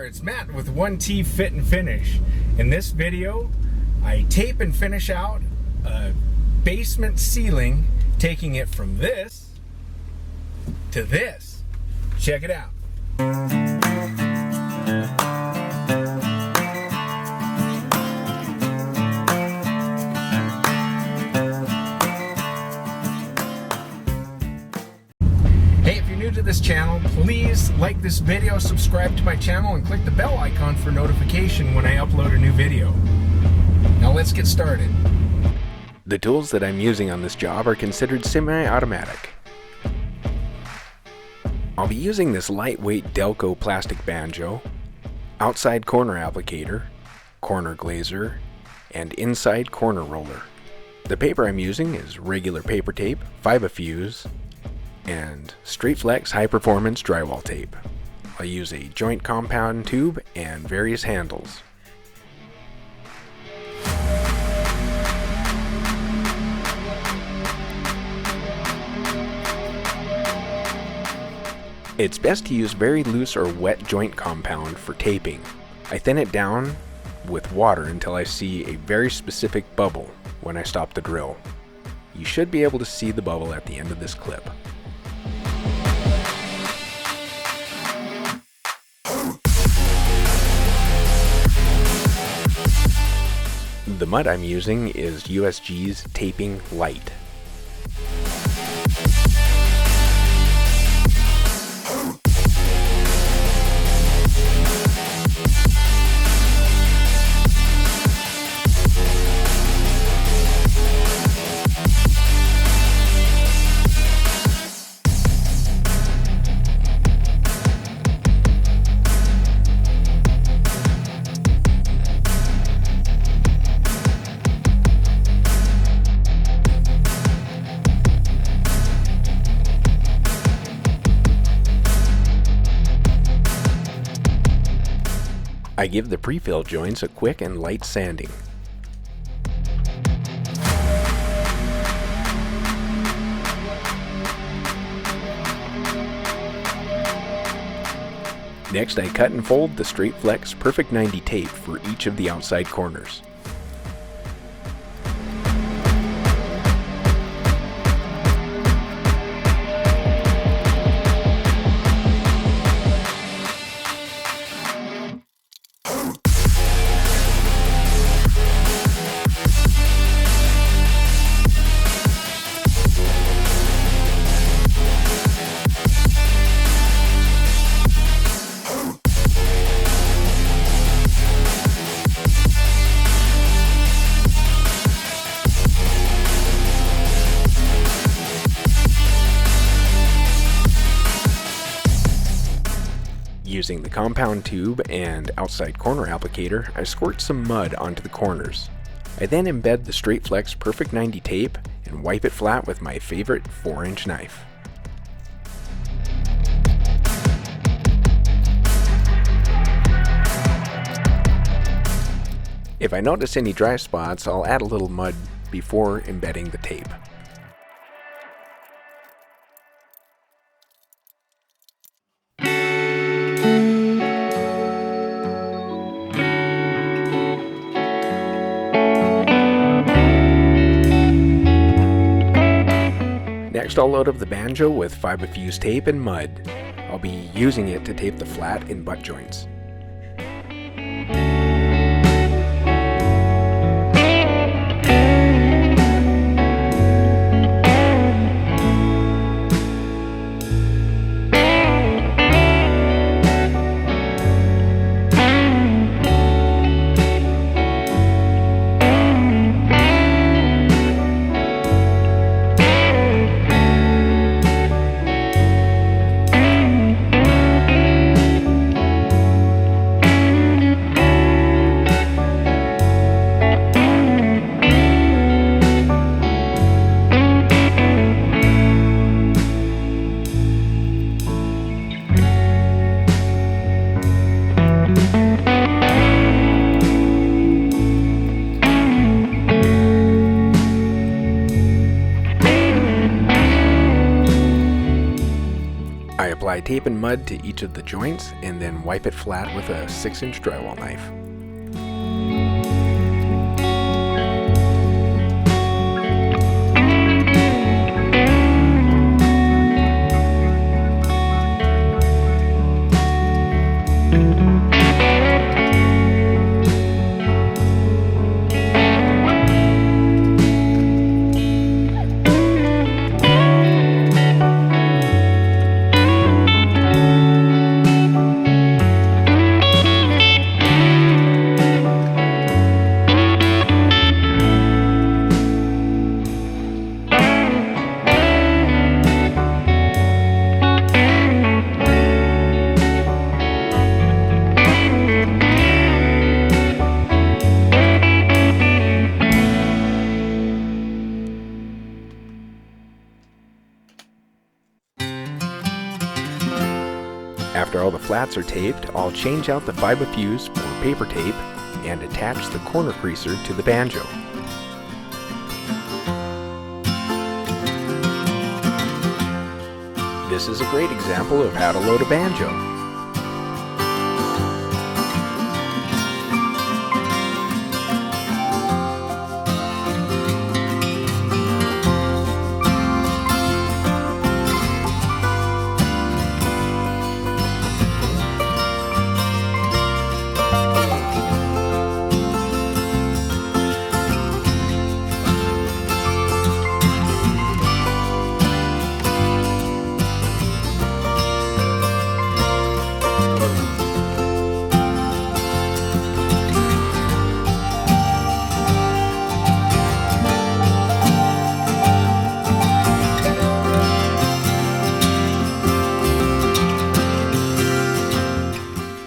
it's Matt with 1T Fit and Finish. In this video, I tape and finish out a basement ceiling, taking it from this to this. Check it out. To this channel, please like this video, subscribe to my channel, and click the bell icon for notification when I upload a new video. Now let's get started. The tools that I'm using on this job are considered semi-automatic. I'll be using this lightweight Delco plastic banjo, outside corner applicator, corner glazer, and inside corner roller. The paper I'm using is regular paper tape, Fibofuse, and Straight Flex high performance drywall tape. I'll use a joint compound tube and various handles. It's best to use very loose or wet joint compound for taping. I thin it down with water until I see a very specific bubble when I stop the drill. You should be able to see the bubble at the end of this clip. The mud I'm using is USG's Taping Light. I give the pre-fill joints a quick and light sanding. Next, I cut and fold the Straight Flex Perfect 90 tape for each of the outside corners. Using the compound tube and outside corner applicator, I squirt some mud onto the corners. I then embed the Straight Flex Perfect 90 tape and wipe it flat with my favorite 4-inch knife. If I notice any dry spots, I'll add a little mud before embedding the tape. Next, I'll load up the banjo with Fibofuse tape and mud. I'll be using it to tape the flat and butt joints. Apply tape and mud to each of the joints and then wipe it flat with a 6-inch drywall knife. After all the flats are taped, I'll change out the fiber fuse for paper tape and attach the corner creaser to the Banjo. This is a great example of how to load a Banjo.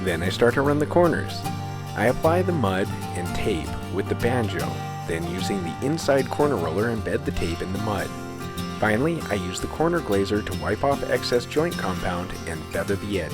Then I start to run the corners. I apply the mud and tape with the Banjo, then using the inside corner roller embed the tape in the mud. Finally, I use the corner glazer to wipe off excess joint compound and feather the edge.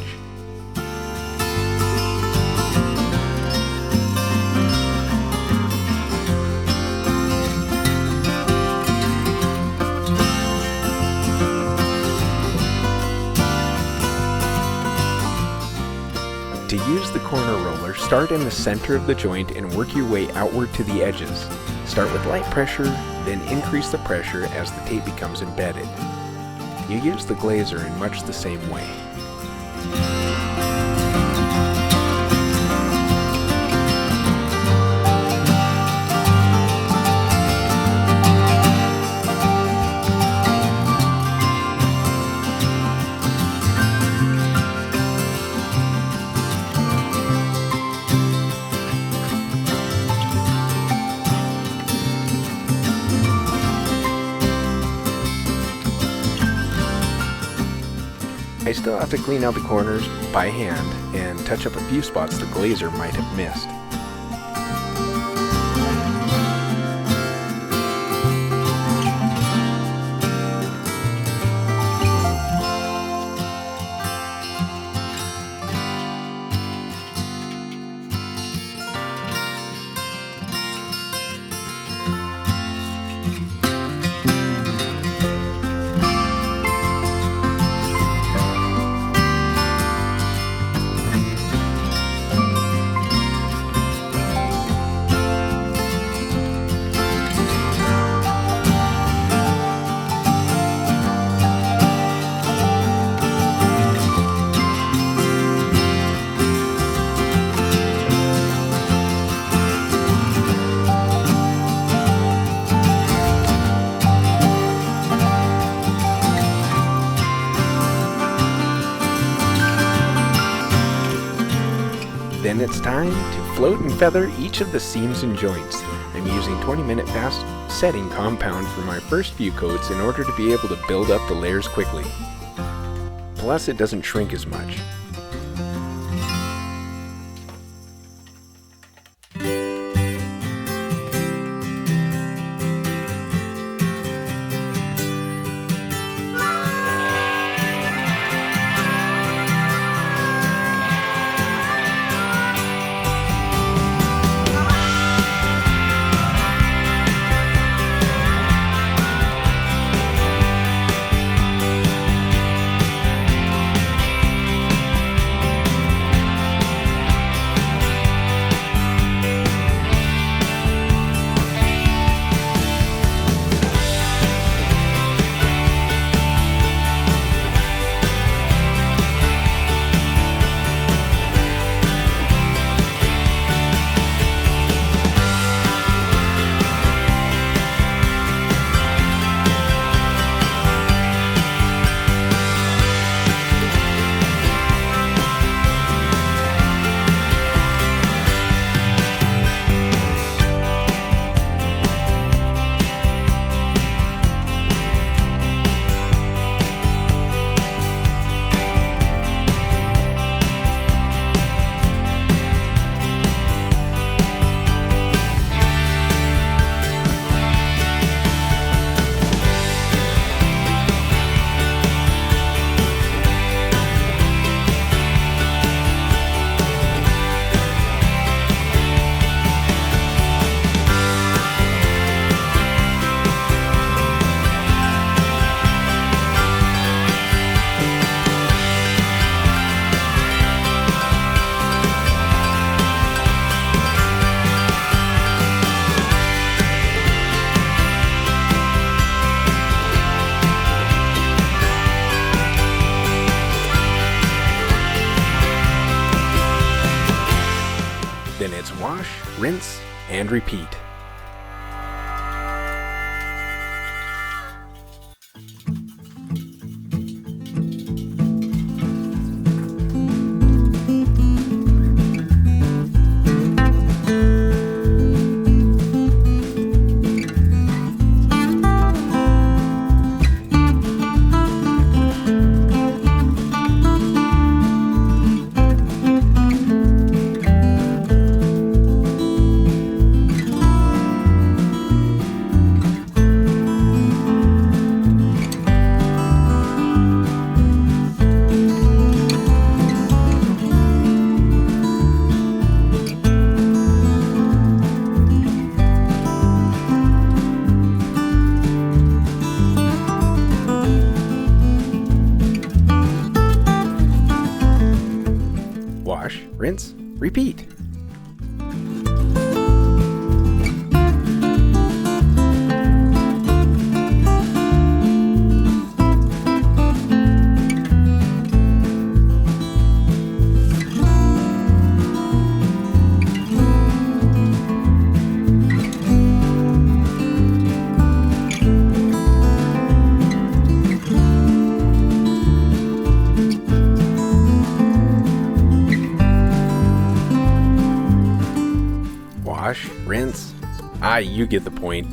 To use the corner roller, start in the center of the joint and work your way outward to the edges. Start with light pressure, then increase the pressure as the tape becomes embedded. You use the glazer in much the same way. I still have to clean out the corners by hand and touch up a few spots the glazer might have missed. Then it's time to float and feather each of the seams and joints. I'm using 20-minute fast setting compound for my first few coats in order to be able to build up the layers quickly. Plus, it doesn't shrink as much. it's wash, rinse, and repeat. Wash, rinse, repeat. Wash, rinse. You get the point.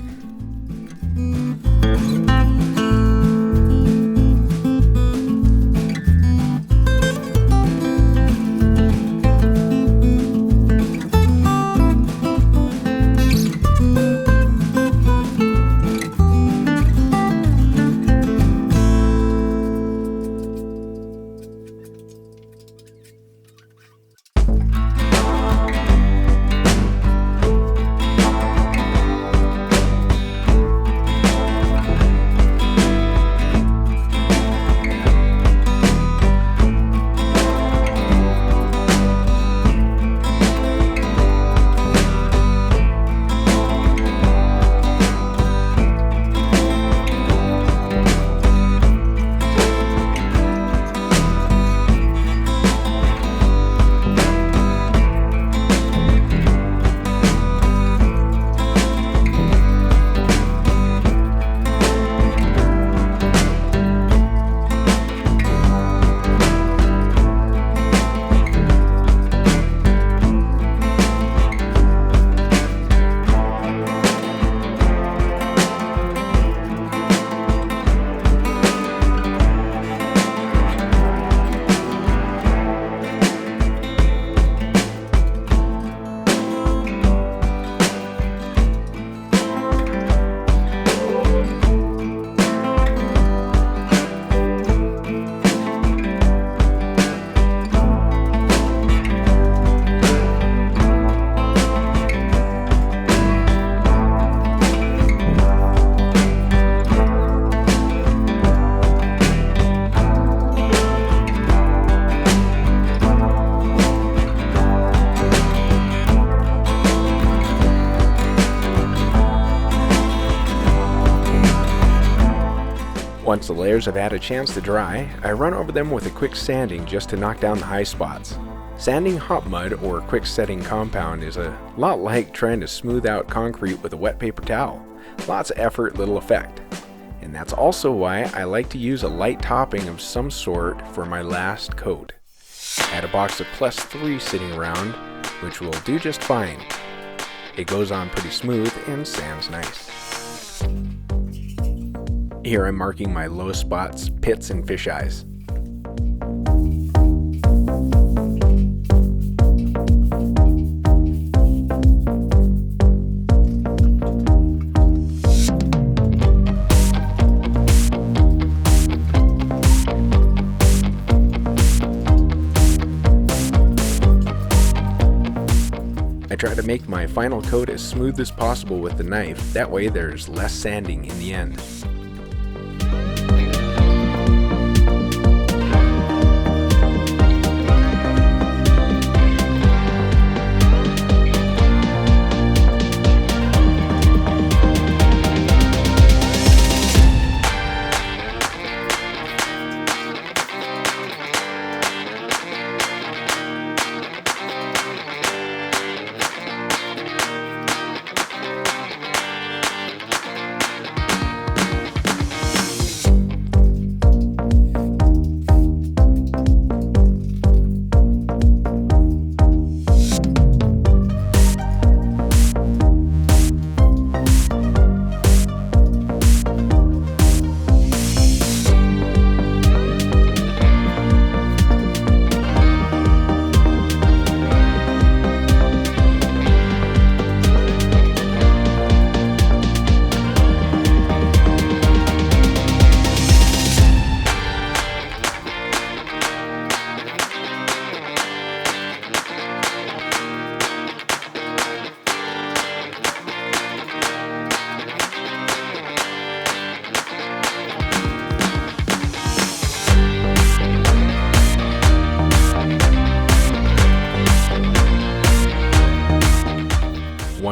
Once the layers have had a chance to dry, I run over them with a quick sanding just to knock down the high spots. Sanding hot mud or quick setting compound is a lot like trying to smooth out concrete with a wet paper towel. Lots of effort, little effect. And that's also why I like to use a light topping of some sort for my last coat. I had a box of +3 sitting around, which will do just fine. It goes on pretty smooth and sands nice. Here I'm marking my low spots, pits, and fisheyes. I try to make my final coat as smooth as possible with the knife, that way there's less sanding in the end.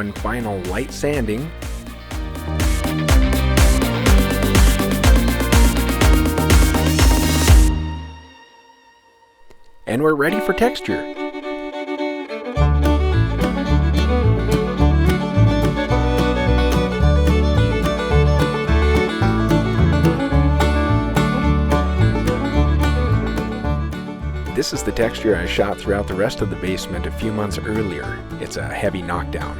one final light sanding. And we're ready for texture. This is the texture I shot throughout the rest of the basement a few months earlier. It's a heavy knockdown.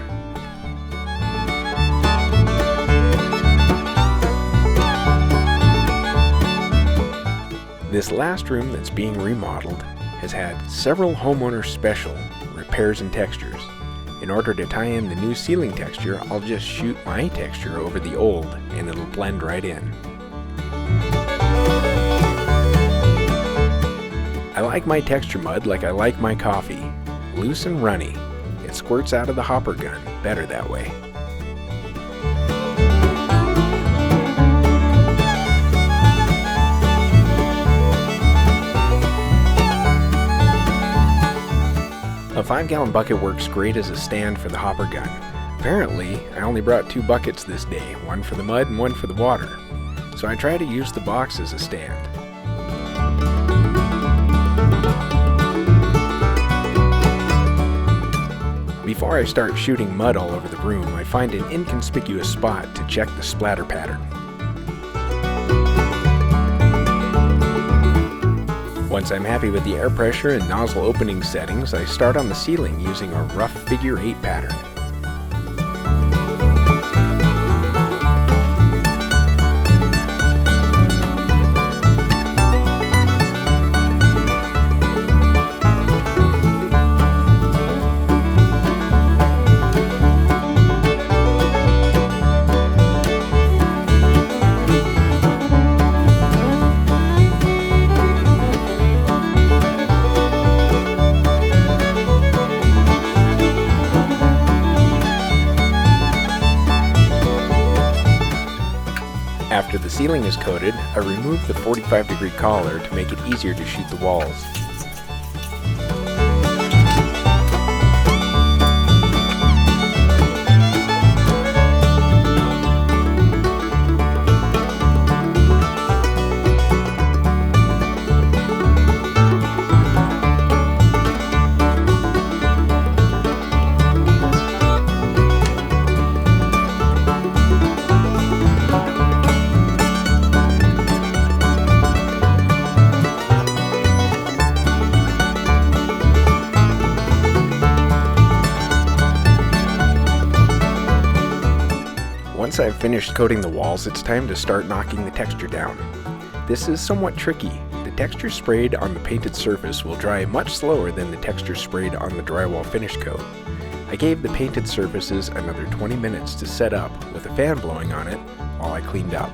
This last room that's being remodeled has had several homeowner special repairs and textures. In order to tie in the new ceiling texture, I'll just shoot my texture over the old and it'll blend right in. I like my texture mud like I like my coffee, loose and runny. It squirts out of the hopper gun better that way. A 5-gallon bucket works great as a stand for the hopper gun. Apparently, I only brought 2 buckets this day, one for the mud and one for the water. So I try to use the box as a stand. Before I start shooting mud all over the room, I find an inconspicuous spot to check the splatter pattern. Once I'm happy with the air pressure and nozzle opening settings, I start on the ceiling using a rough figure 8 pattern. After the ceiling is coated, I remove the 45-degree collar to make it easier to shoot the walls. Once I've finished coating the walls, it's time to start knocking the texture down. This is somewhat tricky. The texture sprayed on the painted surface will dry much slower than the texture sprayed on the drywall finish coat. I gave the painted surfaces another 20 minutes to set up with a fan blowing on it while I cleaned up.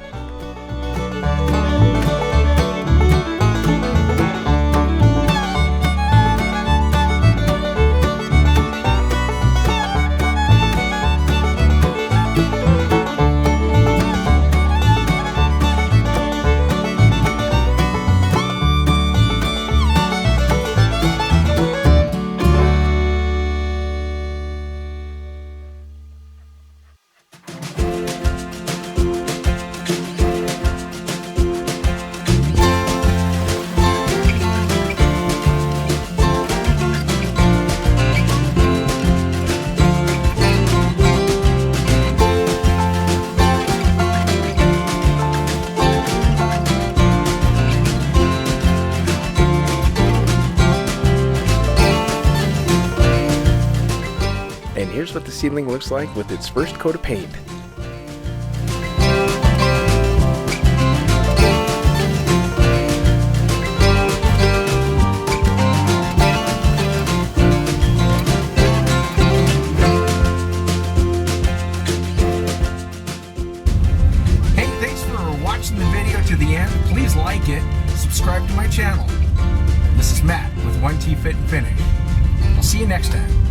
And here's what the ceiling looks like with its first coat of paint. Hey, thanks for watching the video to the end. Please like it, subscribe to my channel. This is Matt with 1T Fit and Finish. I'll see you next time.